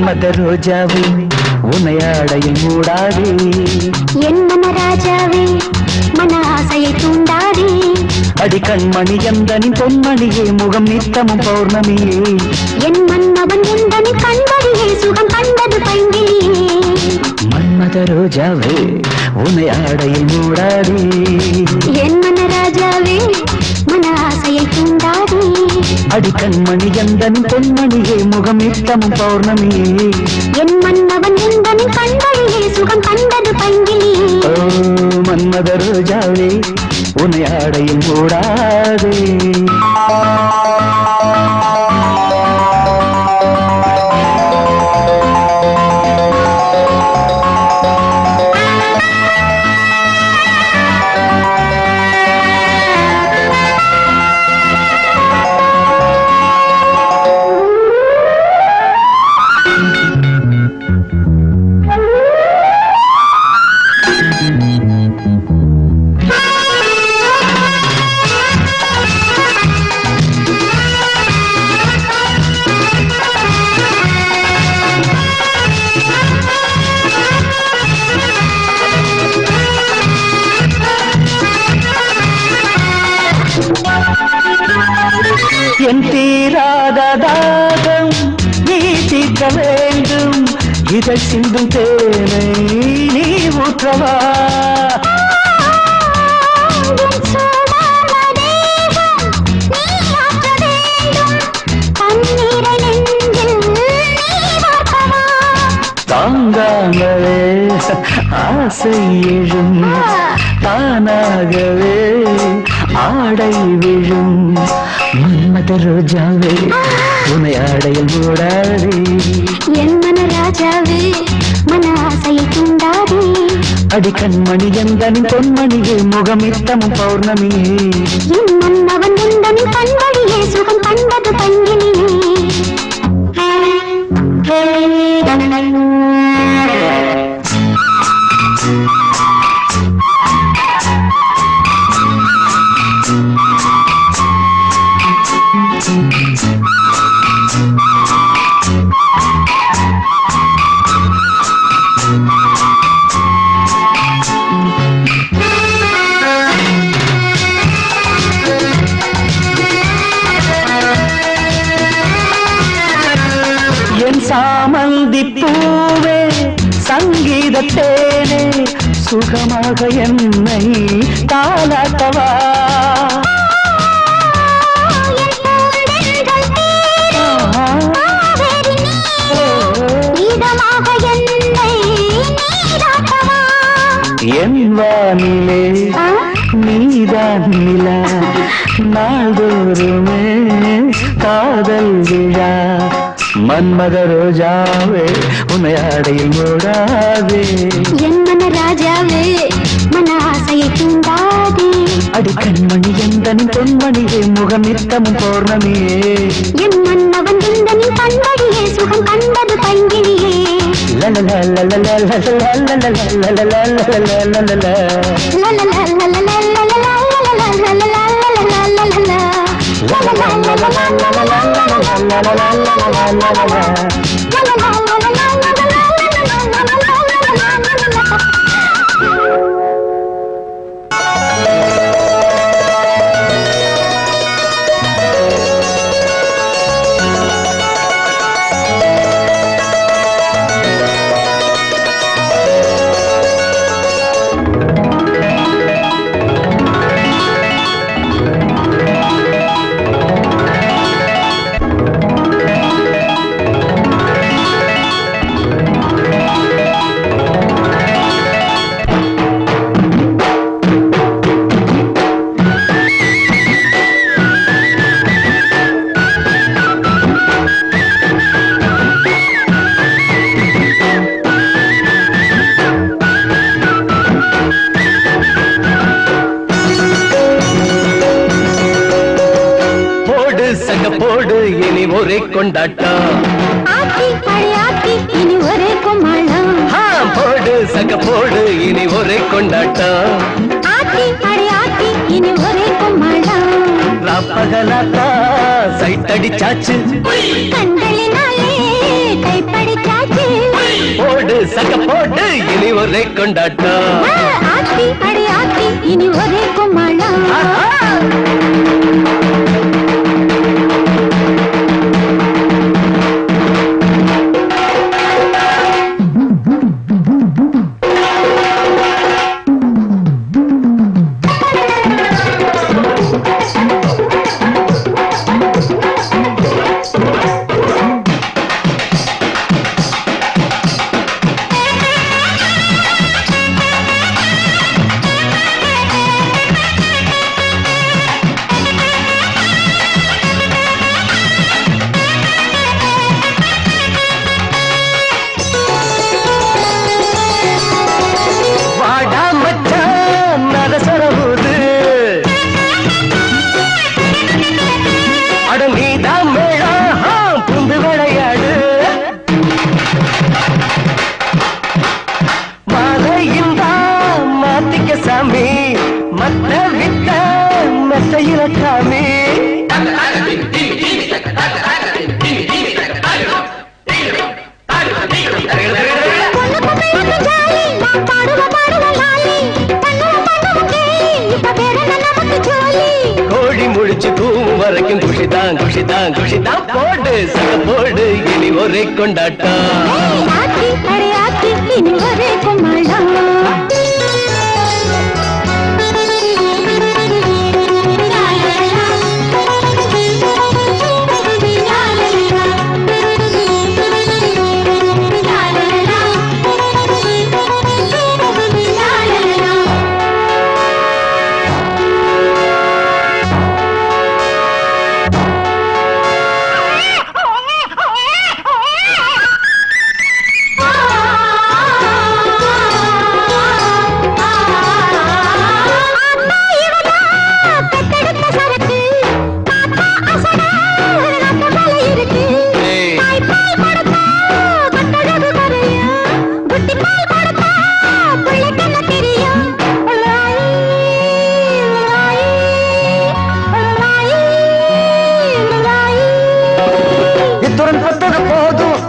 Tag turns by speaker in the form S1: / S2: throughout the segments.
S1: மன்மத ரோஜாவே உனையாடையில் மூடாதே
S2: என் மனராஜாவே மன ஆசையை தூண்டாதே
S1: அடி கண்மணி எந்தனின் பொன்மணியே முகம் நித்தமும் பௌர்ணமியே
S2: என் மன்னவன் உந்தனின் கண்மணியே சுகம் கண்டது பைங்கிலியே
S1: மன்மத ரோஜாவே உனையாடையில் மூடாதே
S2: என் மனராஜாவே மன ஆசையை தூண்டாதே
S1: அடி கண்மணி எந்தனின் பொன்மணியே முகம் நித்தமும் பௌர்ணமியே
S2: என் மன்னவன் உந்தனின் கண்மணியே சுகம் கண்டது பைங்கிலியே
S1: மன்மத ரோஜாவே உனையாடையில் மூடாதே என் தீராத தாகம் நீ தீர்க்க வேண்டும் இதை சிந்தும் தேனை நீ ஊற்றவா தாங்காமலே ஆசை எழும் தானாகவே ஆடை விழும் மன்மத ரோஜாவே உனை ஆடையில் மூடாதே
S2: என் மனராஜாவே மன ஆசையை தூண்டாதே
S1: அடி கண்மணி எந்தனின் பொன்மணியே முகமித்தமும் பௌர்ணமியே
S2: என் மன்னவன் உந்தனின் கண்மணியே சுகம் கண்டது பைங்கிலியே
S1: என் சாமந்தி பூவே சங்கீதத்தேனே சுகமாக என்னை தாலாட்டவா என் வானிலே நீதான் நிலா நாள்தோறுமே காதல் விழா மன்மத ரோஜாவே உன்னை ஆடையில் மூடாதே
S2: என் மனராஜாவே மன ஆசையை தூண்டாதே
S1: அடி கண்மணி எந்தனின் பொன்மணியே முகமித்தமும் பௌர்ணமியே
S2: என் மன்னவன் உந்தனின் கண்மணியே சுகம் கண்டது பைங்கிலியே
S1: போடு இனி ஒரே கொண்டாட்டம்
S2: இனி ஒரே கொண்டாட்டம்
S1: போடு சக போடு இனி ஒரே கொண்டாட்டம்
S2: இனி ஒரே கொண்டாட்டம்
S1: ராப்பகலாத்தா சைட்டடிச்சாச்சு
S2: கண்களினாலே கைப்படிச்சாச்சு
S3: சக்க போட்டு இனி ஒரே கொண்டாட்டம்
S2: ஆத்தி அடி ஆத்தி இனி ஒரே கும்மாளம்
S3: போடு இனி ஒரே கொண்டாட்டம்
S2: ஆத்தி அடி ஆத்தி இனி ஒரே கும்மாளம்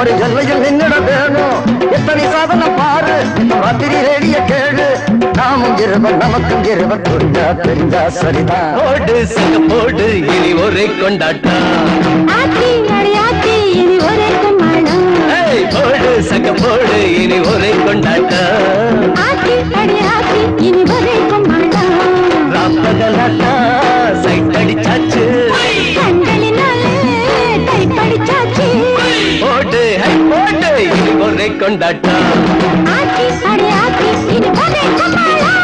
S1: ஒரு ஜல்லையில் நின்னிட வேணும் எத்தனை சாதனை பாரு ராத்திரி ரேடிய கேளு நாமும் இருவர் நமக்கும் இருவர் புரிஞ்சா தெரிஞ்சா சரிதான்
S3: போடு சங்க போடு இனி ஒரே கொண்டாட்டம்
S2: ஆத்தி அடி ஆத்தி இனி ஒரே கும்மாளம்
S3: போடு சங்க போடு இனி ஒரே கொண்டாட்டம்
S2: ஆத்தி அடி ஆத்தி இனி ஒரே கும்மாளம்
S3: ராப்பகலாட்டா சைட் அடிச்சாச்சு
S2: கண்களினாலே டைப் அடிச்சாச்சு
S3: போடு போடு இனி ஒரே கொண்டாட்டம்
S2: ஆத்தி அடி ஆத்தி இனி ஒரே கும்மாளம்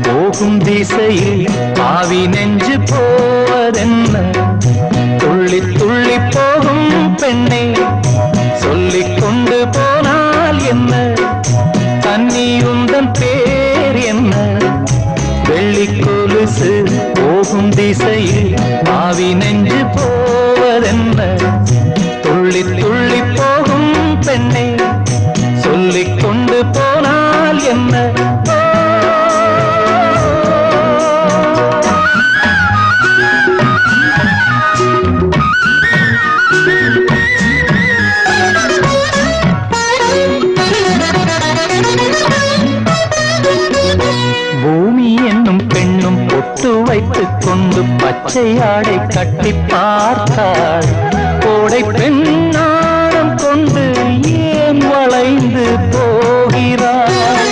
S1: போகும் திசையில் ஆவி நெஞ்சு போவதென்ன துள்ளி துள்ளி போகும் பெண்ணை சொல்லிக் கொண்டு போனால் என்ன தன்னியுந்தன் பேர் என்ன வெள்ளி கொலுசு போகும் திசையில் ஆவி நெஞ்சு போவதென்ன துள்ளி துள்ளி போகும் பெண்ணை சொல்லிக் கொண்டு போனால் என்ன
S3: பச்சை ஆடை கட்டி பார்த்தாள். கோடை பெண்ணாடம் கொண்டு ஏன் வளைந்து போகிறாள்?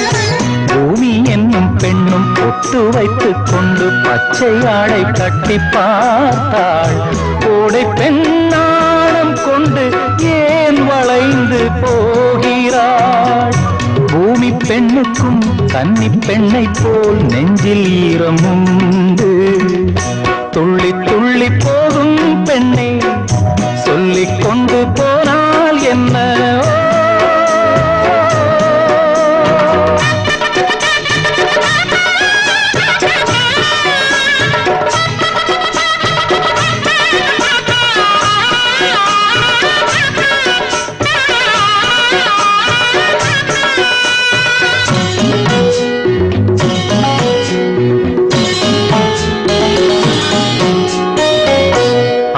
S3: பூமி என்னும் பெண்ணும் பொட்டு வைத்துக் கொண்டு பச்சை ஆடை கட்டி பார்த்தாள். கோடை பெண்ணாடம் கொண்டு ஏன் வளைந்து போகிறாள்? பூமி பெண்ணுக்கும் கன்னி பெண்ணை போல் நெஞ்சில் ஈரம் உண்டு. துள்ளி துள்ளி போகும் பெண்ணை சொல்லிக் கொண்டு போனால் என்ன?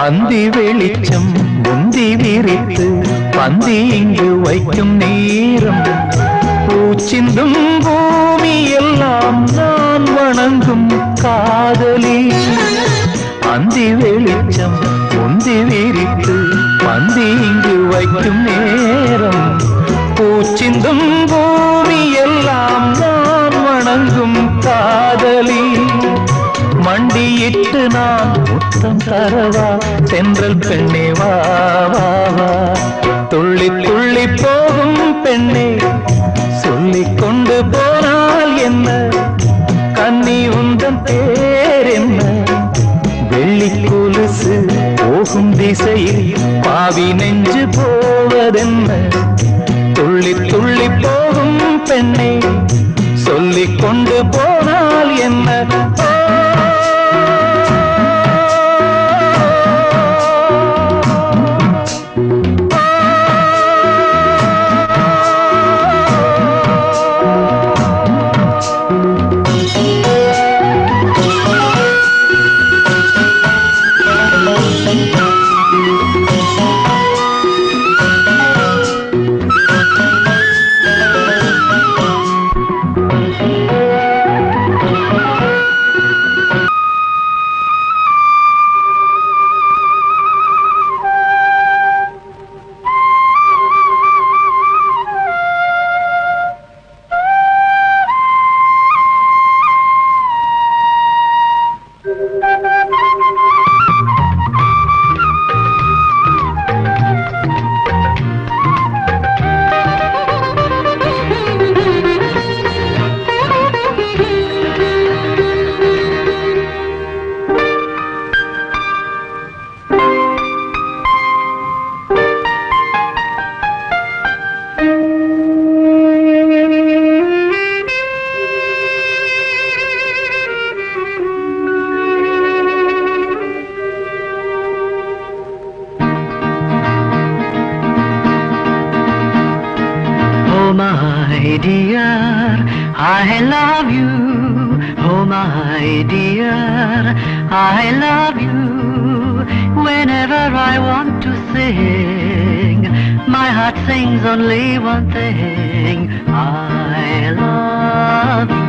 S3: அந்தி வெளிச்சம் முந்தி விரித்து பந்தி இங்கு வைக்கும் நேரம். பூச்சிந்தும் பூமி எல்லாம் நான் வணங்கும் காதலி. அந்தி வெளிச்சம் முந்தி விரித்து பந்தி இங்கு வைக்கும் நேரம். பூச்சிந்தும் பூமி எல்லாம் நான் வணங்கும் காதலி. மண்டியிட்டு நான் முத்தம் தரவா சென்றல் பெண்ணே வா வா வா. துள்ளி துள்ளி போகும் பெண்ணே சொல்லிக் கொண்டு போனால் என்ன? கன்னி உந்தன் பேர் என்ன? வெள்ளி கொலுசு போகும் திசையில் பாவி நெஞ்சு போவதென்ன? துள்ளி துள்ளி போகும் பெண்ணே சொல்லிக் கொண்டு போனால் என்ன?
S4: my dear, I love you. Oh my dear, I love you. Whenever I want to sing, my heart sings only one thing. I love you.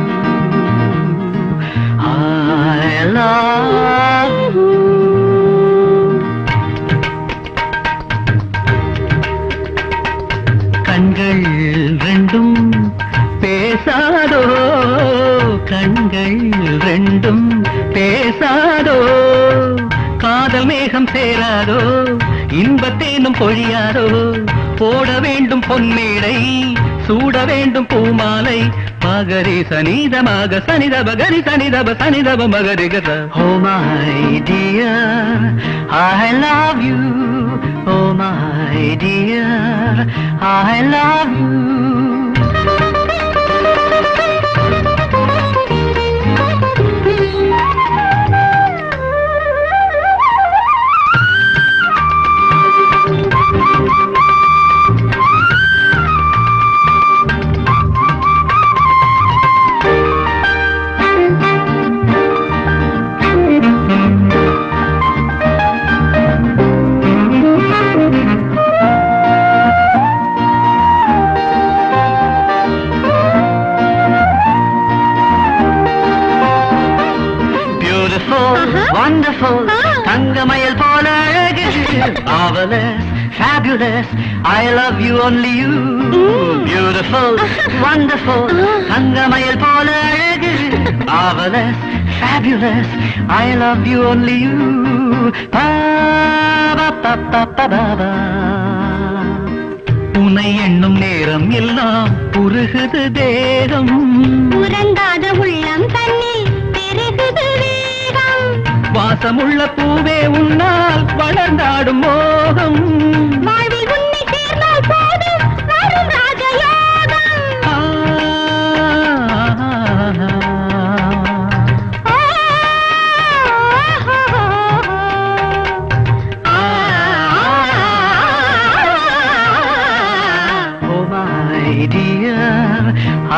S4: I love you. கண்கள் ரெண்டும் பேசாதோ, கண்கள் ரெண்டும் பேசாதோ, காதல் மேகம் சேராதோ, இன்பத்தேனும் பொழியாதோ, போட வேண்டும் பொன்மேடை, சூட வேண்டும் பூமாலை, மகரி சனிதமாக சனிதப கரி சனிதப சனிதப மகரி கத. Oh my dear, I love you. Oh my dear, I love you. Beautiful, wonderful, தங்கமயில் போல அழகு. Marvelous, fabulous, I love you, only you. Beautiful, wonderful, தங்கமயில் போல அழகு. Marvelous, fabulous, I love you, only you. Pa ba ba ba ba ba ba. உன்னை எண்ணும் நேரம் எல்லாம் உருகுது தேகம்,
S2: உறங்காத உள்ளம் தன்னில் பெருகுது வேகம்.
S4: வாசமுள்ள பூவே உன்னால் வளர்ந்தாடும் மோகம்.
S2: வாழ்வில் உன்னை சேர்ந்தால் போதும் வரும் ராஜயோகம்.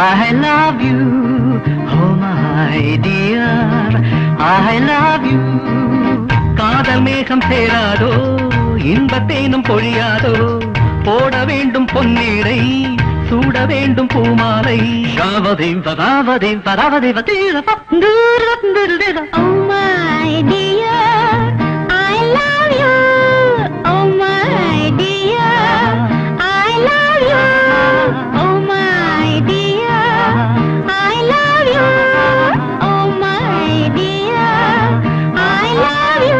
S4: I love you, oh my dear, I love you. காதல் மேகம் சேராதோ, இன்பத்தேனும் பொழியாதோ, போட வேண்டும் பொன்னீரை, சூட வேண்டும் பூமாலை.
S2: Oh my dear, I love you. Oh my dear, I love you. Oh my dear, I love you. Oh my dear, I love you.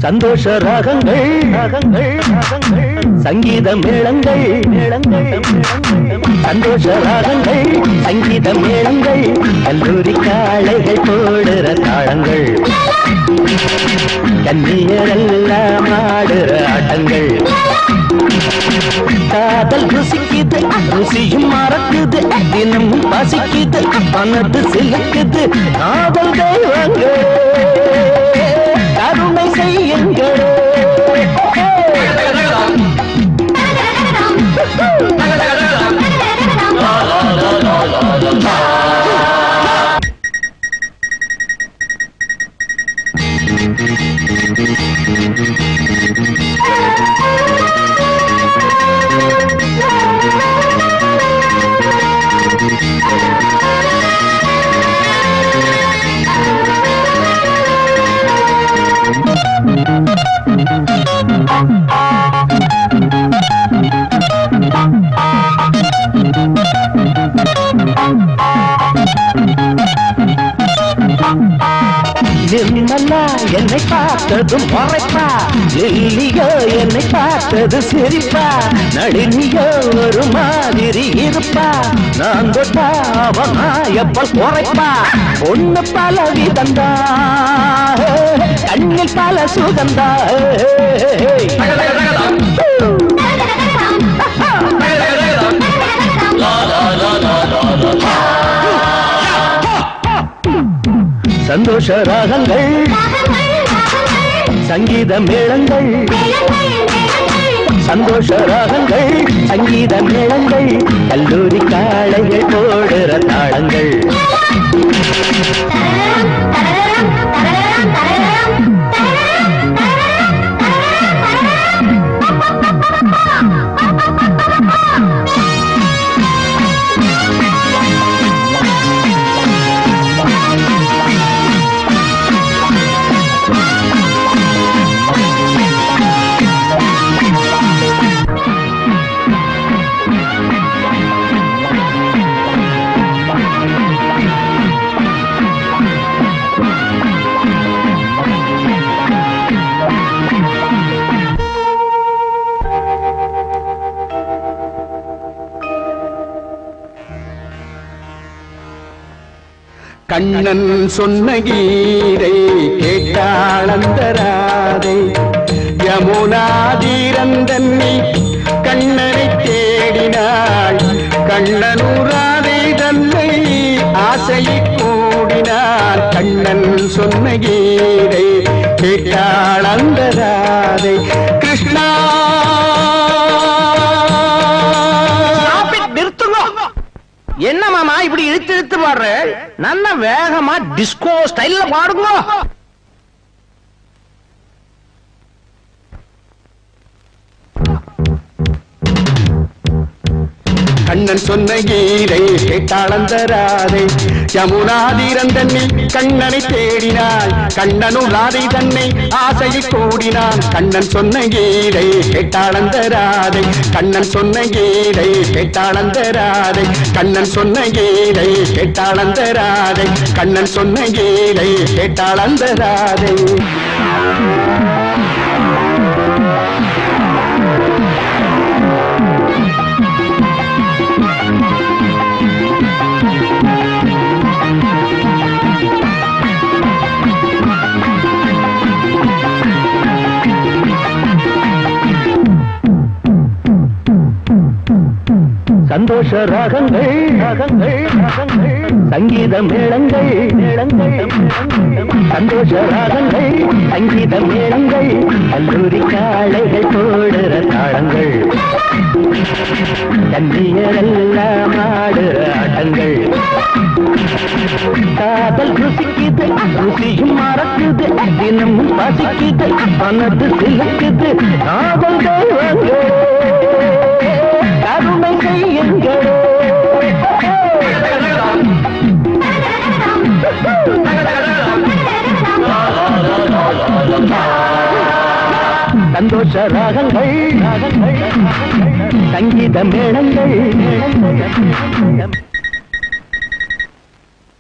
S3: சந்தோஷ ராகங்கள் ராகங்கள் ராகங்கள், சங்கீத மேளங்கள் மேளங்கள் மேளங்கள், சந்தோஷ ராகங்கள் சங்கீத மேளங்கள், கல்லூரி காளைகள் போடுற தாளங்கள், கன்னியரெல்லாம் ஆடுற ஆட்டங்கள். காதல் ருசிக்குது, ருசியும் மறக்குது, தினமும் பசிக்குது, மனது சிலுக்குது. காதல் தெய்வங்கள் கருணை செய்யுங்கள். நிர்மலா என்னை பார்த்ததும் முறைப்பா, லில்லியோ என்னை பார்த்தது சிரிப்பா, நளினியோ ஒரு மாதிரி இருப்பா, நான் தொட்டா அவன் எப்பல் குறைப்பா. ஒண்ணு பல விதந்தா, கண்ணில் பல சுகந்தா. சந்தோஷ ராகங்கள் சங்கீத மேளங்கள், சந்தோஷ ராகங்கள் சங்கீத மேளங்கள், கல்லூரி காளைகள் போடுற தாளங்கள்.
S5: கண்ணன் சொன்ன கீதை கேட்டாளந்தராதை யமுனாதீரந்தன்னை கண்ணனை தேடினாள் கண்ணனூராதை தன்னை ஆசையை கூடினாள் கண்ணன் சொன்ன கீதை கேட்டாளந்தராதை கிருஷ்ணா
S6: என்ன மாமா இப்படி இழுத்து இழுத்து பாடுற நல்ல வேகமா டிஸ்கோ ஸ்டைல்ல பாடுங்க
S5: கண்ணன் சொன்ன கீதை கேட்டாளந்தராதை யமுனாதீரந்தன்னை கண்ணனை தேடினாள் கண்ணனும் ராதை தன்னை ஆசையை கூடினான் கண்ணன் சொன்ன கீதை கேட்டாளந்தராதை கண்ணன் சொன்ன கீதை கேட்டாளந்தராதை கண்ணன் சொன்ன கீதை கேட்டாளந்தராதை கண்ணன் சொன்ன கீதை கேட்டாளந்தராதை
S3: சந்தோஷ ராகங்கள் ராகங்கள் ராகங்கள் சங்கீத மேளங்கள் மேளங்கள் சந்தோஷ ராகங்கள் சங்கீத மேளங்கள் கல்லூரி காளைகள் போடுற தாளங்கள் கண்ணியரெல்லாம் ஆடுற ஆட்டங்கள் காதல் ருசிக்குது ருசியும் மறக்குது தினமும் பசிக்குது மனது சிலுக்குது காதல் தெய்வங்கள் கருணை செய்யுங்களே சந்தோஷ ராகங்கள் ராகங்கள் சங்கீத மேளங்கள்